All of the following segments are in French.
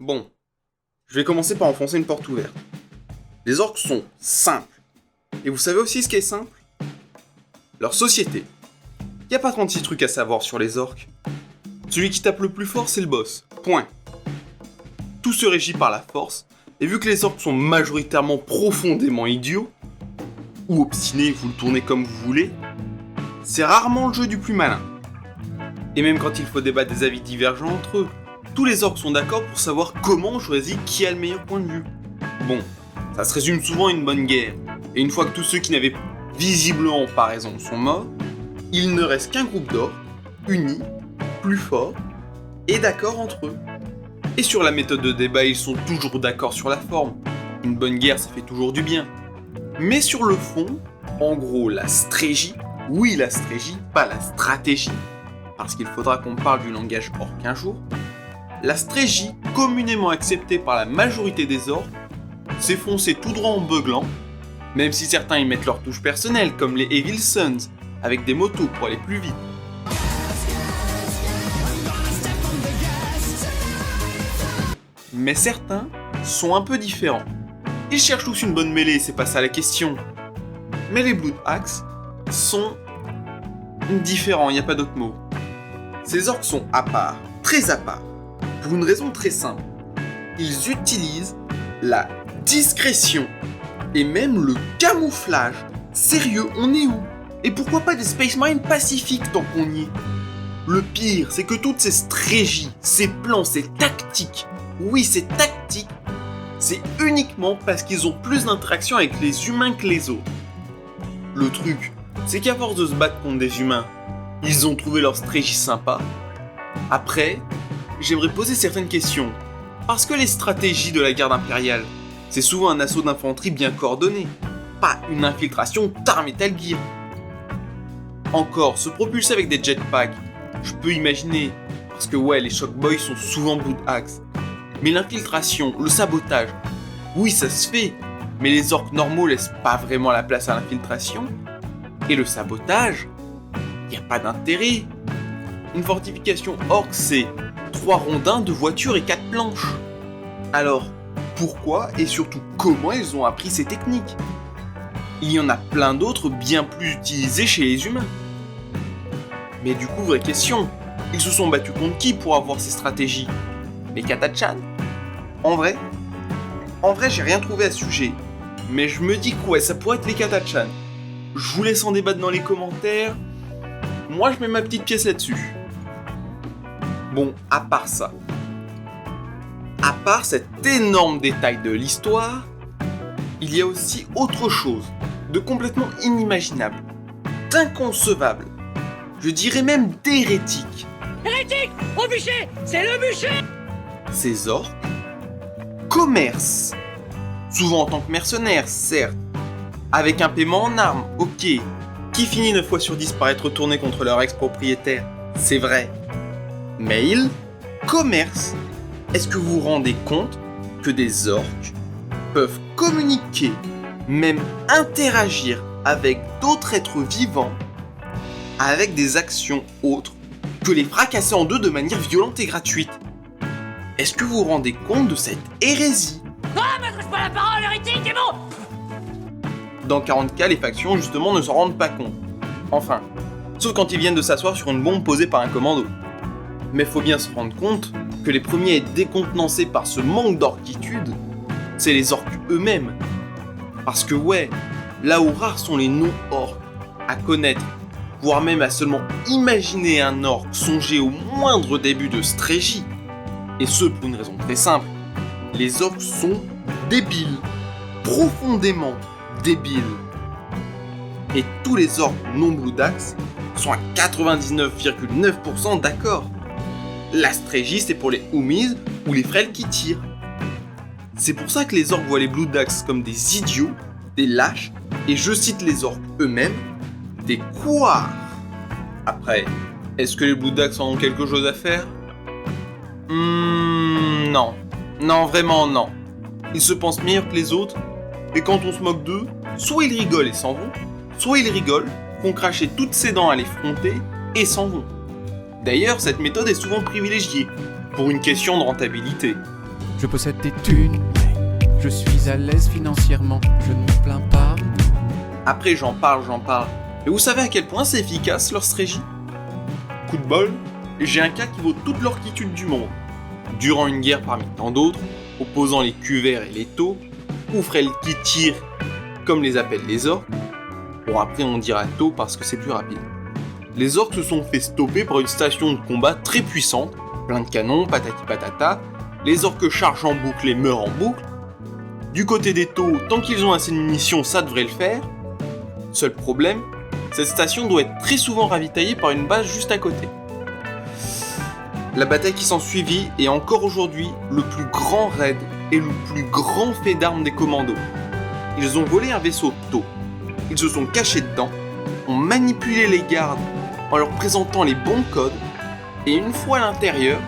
Bon, je vais commencer par enfoncer une porte ouverte. Les orques sont simples. Et vous savez aussi ce qui est simple ? Leur société. Y a pas 36 trucs à savoir sur les orques. Celui qui tape le plus fort, c'est le boss. Point. Tout se régit par la force, et vu que les orques sont majoritairement profondément idiots, ou obstinés, vous le tournez comme vous voulez, c'est rarement le jeu du plus malin. Et même quand il faut débattre des avis divergents entre eux, tous les orques sont d'accord pour savoir comment on choisit qui a le meilleur point de vue. Bon, ça se résume souvent à une bonne guerre, et une fois que tous ceux qui n'avaient visiblement pas raison sont morts, il ne reste qu'un groupe d'orques, unis, plus forts, et d'accord entre eux. Et sur la méthode de débat, ils sont toujours d'accord sur la forme. Une bonne guerre, ça fait toujours du bien. Mais sur le fond, en gros, la strégie, oui la strégie, pas la stratégie, parce qu'il faudra qu'on parle du langage orque un jour, la strégie, communément acceptée par la majorité des orques, c'est foncer tout droit en beuglant, même si certains y mettent leur touche personnelle, comme les Evil Sons, avec des motos pour aller plus vite. Mais certains sont un peu différents. Ils cherchent tous une bonne mêlée, c'est pas ça la question. Mais les Blood Axe sont différents, y a pas d'autre mot. Ces orques sont à part, très à part, pour une raison très simple. Ils utilisent la discrétion et même le camouflage. Sérieux, on est où ? Et pourquoi pas des Space Marines pacifiques tant qu'on y est ? Le pire, c'est que toutes ces stratégies, ces plans, ces tactiques, oui, ces tactiques, c'est uniquement parce qu'ils ont plus d'interaction avec les humains que les autres. Le truc, c'est qu'à force de se battre contre des humains, ils ont trouvé leur stratégie sympa. Après, j'aimerais poser certaines questions. Parce que les stratégies de la garde impériale, c'est souvent un assaut d'infanterie bien coordonné, pas une infiltration Tar Metal Gear. Encore, se propulser avec des jetpacks, je peux imaginer, parce que ouais, les Shock Boys sont souvent Blood Axe. Mais l'infiltration, le sabotage, oui ça se fait, mais les orques normaux laissent pas vraiment la place à l'infiltration. Et le sabotage, y a pas d'intérêt. Une fortification orque c'est 3 rondins, 2 voitures et 4 planches. Alors, pourquoi et surtout comment ils ont appris ces techniques ? Il y en a plein d'autres bien plus utilisées chez les humains. Mais du coup, vraie question, ils se sont battus contre qui pour avoir ces stratégies ? Les Katachan ? En vrai, j'ai rien trouvé à ce sujet. Mais je me dis que ouais, ça pourrait être les Katachan. Je vous laisse en débattre dans les commentaires. Moi, je mets ma petite pièce là-dessus. Bon, à part ça. À part cet énorme détail de l'histoire, il y a aussi autre chose de complètement inimaginable, d'inconcevable, je dirais même d'hérétique. Hérétique ! Au bûcher ! C'est le bûcher ! Ces orques commercent, souvent en tant que mercenaires, certes, avec un paiement en armes, ok, qui finit 9 fois sur 10 par être retourné contre leur ex-propriétaire, c'est vrai. Mais ils commercent. Est-ce que vous vous rendez compte que des orques peuvent communiquer, même interagir avec d'autres êtres vivants, avec des actions autres que les fracasser en deux de manière violente et gratuite ? Est-ce que vous vous rendez compte de cette hérésie ? Ah, m'adresse pas la parole, hérétique, c'est bon ! Dans 40 cas, les factions justement ne s'en rendent pas compte. Enfin, sauf quand ils viennent de s'asseoir sur une bombe posée par un commando. Mais faut bien se rendre compte que les premiers à être décontenancés par ce manque d'orquitude, c'est les orques eux-mêmes. Parce que ouais, là où rares sont les non-orques à connaître, voire même à seulement imaginer un orque songer au moindre début de strégie, et ce pour une raison très simple, les orques sont débiles, profondément débiles. Et tous les orques non Blood Axe sont à 99,9% d'accord. La strégie c'est pour les Umis ou les frêles qui tirent. C'est pour ça que les orques voient les Blood Axe comme des idiots, des lâches, et je cite les orques eux-mêmes, des couards. Après, est-ce que les Blood Axe en ont quelque chose à faire ? Non. Non, vraiment non. Ils se pensent meilleurs que les autres, et quand on se moque d'eux, soit ils rigolent et s'en vont, soit ils rigolent, font cracher toutes ses dents à les fronter, et s'en vont. D'ailleurs, cette méthode est souvent privilégiée, pour une question de rentabilité. Je possède des thunes, je suis à l'aise financièrement, je ne me plains pas. Après j'en parle. Mais vous savez à quel point c'est efficace leur stratégie? Coup de bol, j'ai un cas qui vaut toute l'ortitude du monde. Durant une guerre parmi tant d'autres, opposant les Cuvers et les Taux, ou Frêles qui tirent, comme les appellent les orques. Bon après on dira Taux parce que c'est plus rapide. Les orques se sont fait stopper par une station de combat très puissante, plein de canons, patati patata. Les orques chargent en boucle et meurent en boucle. Du côté des Taux, tant qu'ils ont assez de munitions, ça devrait le faire. Seul problème, cette station doit être très souvent ravitaillée par une base juste à côté. La bataille qui s'en suivit est encore aujourd'hui le plus grand raid et le plus grand fait d'armes des commandos. Ils ont volé un vaisseau de Taux. Ils se sont cachés dedans, ont manipulé les gardes en leur présentant les bons codes, et une fois à l'intérieur,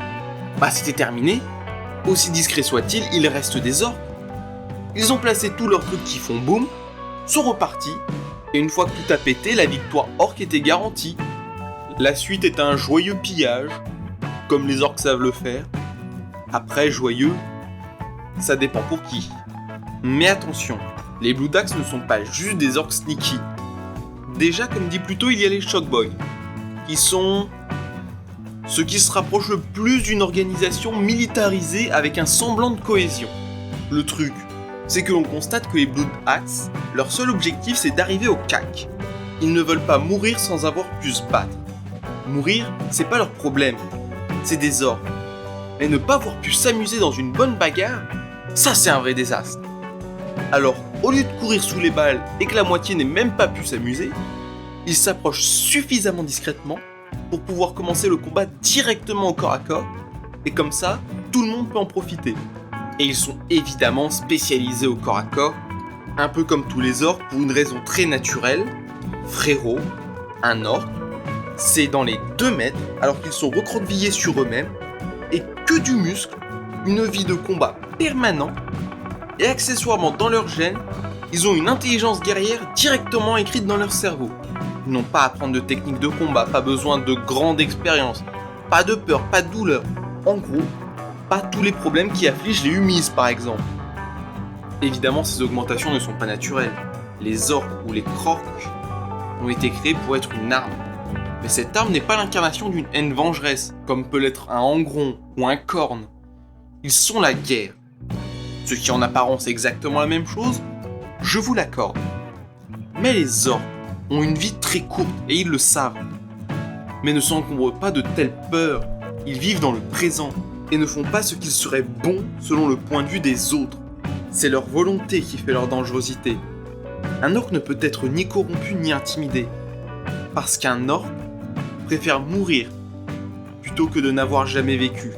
c'était terminé. Aussi discret soit-il, il reste des orques. Ils ont placé tous leurs trucs qui font boum, sont repartis, et une fois que tout a pété, la victoire orque était garantie. La suite est un joyeux pillage, comme les orques savent le faire. Après, joyeux, ça dépend pour qui. Mais attention, les Blue Axe ne sont pas juste des orques sneaky. Déjà, comme dit plus tôt, il y a les Shockboys, qui sont ceux qui se rapprochent le plus d'une organisation militarisée avec un semblant de cohésion. Le truc, c'est que l'on constate que les Blood Axe, leur seul objectif c'est d'arriver au CAC. Ils ne veulent pas mourir sans avoir pu se battre. Mourir, c'est pas leur problème, c'est des orques. Mais ne pas avoir pu s'amuser dans une bonne bagarre, ça c'est un vrai désastre. Alors, au lieu de courir sous les balles et que la moitié n'ait même pas pu s'amuser, ils s'approchent suffisamment discrètement pour pouvoir commencer le combat directement au corps à corps, et comme ça, tout le monde peut en profiter. Et ils sont évidemment spécialisés au corps à corps, un peu comme tous les orques pour une raison très naturelle. Frérot, un orque, c'est dans les 2 mètres alors qu'ils sont recroquevillés sur eux-mêmes, et que du muscle, une vie de combat permanent, et accessoirement dans leur gène, ils ont une intelligence guerrière directement écrite dans leur cerveau. Ils n'ont pas à apprendre de techniques de combat, pas besoin de grande expérience, pas de peur, pas de douleur. En gros, pas tous les problèmes qui affligent les humises par exemple. Évidemment, ces augmentations ne sont pas naturelles. Les orques ou les crocs ont été créés pour être une arme. Mais cette arme n'est pas l'incarnation d'une haine vengeresse, comme peut l'être un Angron ou un Corne. Ils sont la guerre. Ce qui en apparence est exactement la même chose, je vous l'accorde. Mais les orques ont une vie très courte et ils le savent. Mais ne s'encombrent pas de telles peurs, ils vivent dans le présent et ne font pas ce qu'il serait bon selon le point de vue des autres. C'est leur volonté qui fait leur dangerosité. Un orque ne peut être ni corrompu ni intimidé, parce qu'un orque préfère mourir plutôt que de n'avoir jamais vécu.